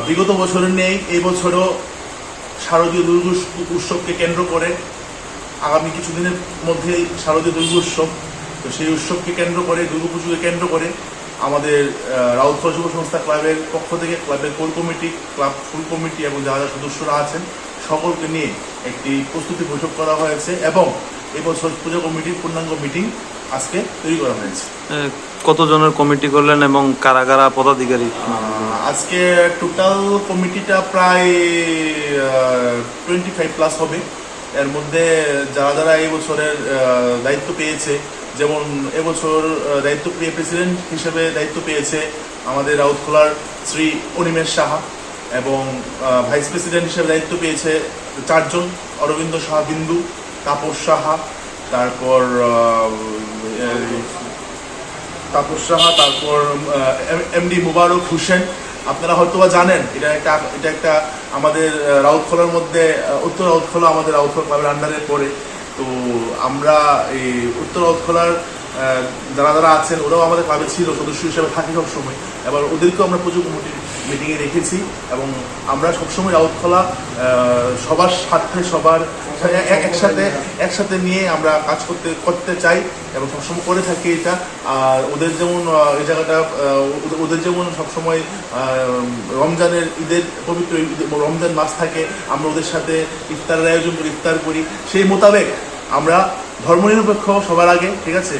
বিগত বছরের নেই এই বছরও শারদীয় দুর্গা উৎসবকে কেন্দ্র করে আগামী কিছুদিনের মধ্যেই শারদীয় দুর্গা উৎসব, তো সেই উৎসবকে কেন্দ্র করে দুর্গাপুজোকে কেন্দ্র করে আমাদের রাউতখোলা যুব সংস্থা ক্লাবের পক্ষ থেকে ক্লাবের কোর কমিটি, ক্লাব ফুল কমিটি এবং যারা সদস্যরা আছেন সকলকে নিয়ে একটি প্রস্তুতি বৈঠক করা হয়েছে এবং এবছর পূজা কমিটির পূর্ণাঙ্গ মিটিং আজকে তৈরি করা হয়েছে। কতজনের কমিটি করলেন এবং কারা কারা পদাধিকারী? আজকে টোটাল কমিটিটা প্রায় 25+ হবে। এর মধ্যে যারা যারা এই বছরের দায়িত্ব পেয়েছে, যেমন এবছর দায়িত্ব পেয়ে প্রেসিডেন্ট হিসেবে দায়িত্ব পেয়েছে আমাদের রাউতখোলার শ্রী অনিমেষ সাহা এবং ভাইস প্রেসিডেন্ট হিসেবে দায়িত্ব পেয়েছে 4 জন, অরবিন্দ সাহা বিন্দু, তাপস সাহা, তারপর এমডি মুবারক হোসেন। আপনারা হয়তো বা জানেন এটা একটা আমাদের রাউতখোলার মধ্যে উত্তর রাউতখোলা আমাদের রাউতখোলা ক্লাবের আন্ডারে পড়ে। তো আমরা এই উত্তর রাউতখোলার যারা যারা আছেন ওরাও আমাদের ক্লাবে ছিল, সদস্য হিসেবে থাকি সবসময়। এবার ওদেরকেও আমরা পুজো কমিটির মিটিংয়ে রেখেছি এবং আমরা সবসময় রাউতখোলা সবার স্বার্থে সবার একসাথে নিয়ে আমরা কাজ করতে চাই এবং সবসময় করে থাকি এটা। আর ওদের যেমন এই জায়গাটা ওদের যেমন সবসময় রমজানের ঈদের পবিত্র রমজান মাস থাকে, আমরা ওদের সাথে ইফতারের আয়োজন করি, ইফতার করি। সেই মোতাবেক আমরা ধর্মনিরপেক্ষ সবার আগে, ঠিক আছে।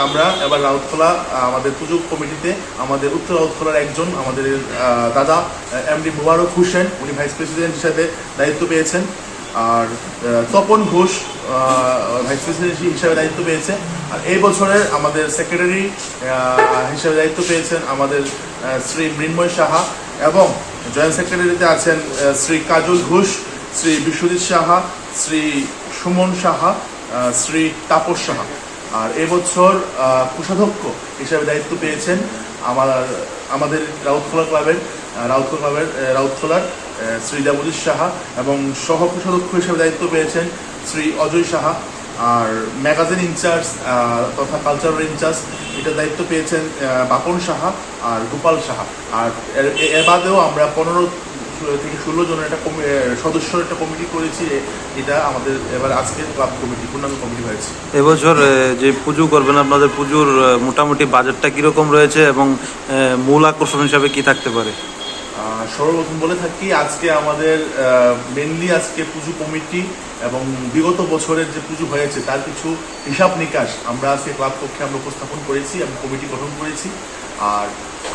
আমরা এবার রাউতখোলা আমাদের পুজো কমিটিতে আমাদের উত্তর রাউতখোলার একজন আমাদের দাদা এমডি মুবারক হোসেন, উনি ভাইস প্রেসিডেন্ট হিসেবে দায়িত্ব পেয়েছেন। আর তপন ঘোষ ভাইস প্রেসিডেন্ট হিসেবে দায়িত্ব পেয়েছে। আর এই বছরের আমাদের সেক্রেটারি হিসেবে দায়িত্ব পেয়েছেন আমাদের শ্রী মৃন্ময় সাহা এবং জয়েন্ট সেক্রেটারিতে আছেন শ্রী কাজল ঘোষ, শ্রী বিশ্বজিৎ সাহা, শ্রী সুমন সাহা, শ্রী তাপস সাহা। আর এবছর কোষাধ্যক্ষ হিসেবে দায়িত্ব পেয়েছেন আমাদের রাউতখোলার শ্রী দেবজিৎ সাহা এবং সহ কোষাধ্যক্ষ হিসেবে দায়িত্ব পেয়েছেন শ্রী অজয় সাহা। আর ম্যাগাজিন ইনচার্জ তথা কালচারাল ইনচার্জ এটার দায়িত্ব পেয়েছেন বাপন সাহা আর গোপাল সাহা। আর এর বাদেও আমরা 15 থেকে 16 জনের একটা সদস্যর একটা কমিটি করেছি। এটা আমাদের এবার আজকের ক্লাব কমিটি পূর্ণাঙ্গ কমিটি হয়েছে। এবছর যে পুজো করবেন আপনাদের পুজোর মোটামুটি বাজেটটা কিরকম রয়েছে এবং মূল আকর্ষণ হিসাবে কি থাকতে পারে? সর্বপ্রথম বলে থাকি আজকে আমাদের মেনলি আজকে পুজো কমিটি এবং বিগত বছরের যে পুজো হয়েছে তার কিছু হিসাব নিকাশ আমরা আজকে ক্লাব পক্ষে আমরা উপস্থাপন করেছি এবং কমিটি গঠন করেছি। আর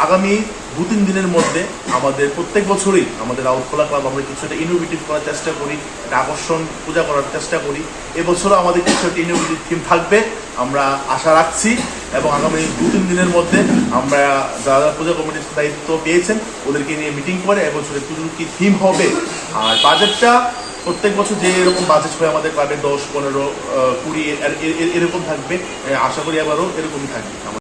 আগামী 2-3 দিনের মধ্যে আমাদের প্রত্যেক বছরই আমাদের রাউতখোলা ক্লাব আমরা কিছু একটা ইনোভেটিভ করার চেষ্টা করি, একটা আকর্ষণ পূজা করার চেষ্টা করি। এবছরও আমাদের কিছু একটা ইনোভেটিভ থিম থাকবে আমরা আশা রাখছি এবং আগামী 2-3 দিনের মধ্যে আমরা যারা পূজা কমিটির দায়িত্ব পেয়েছেন ওদেরকে নিয়ে মিটিং করে এবছরের পুজোর কি থিম হবে। আর বাজেটটা প্রত্যেক বছর যে এরকম বাজেট হয় আমাদের ক্লাবে 10, 15, 20 এরকম থাকবে। আশা করি এবারও এরকমই থাকবে।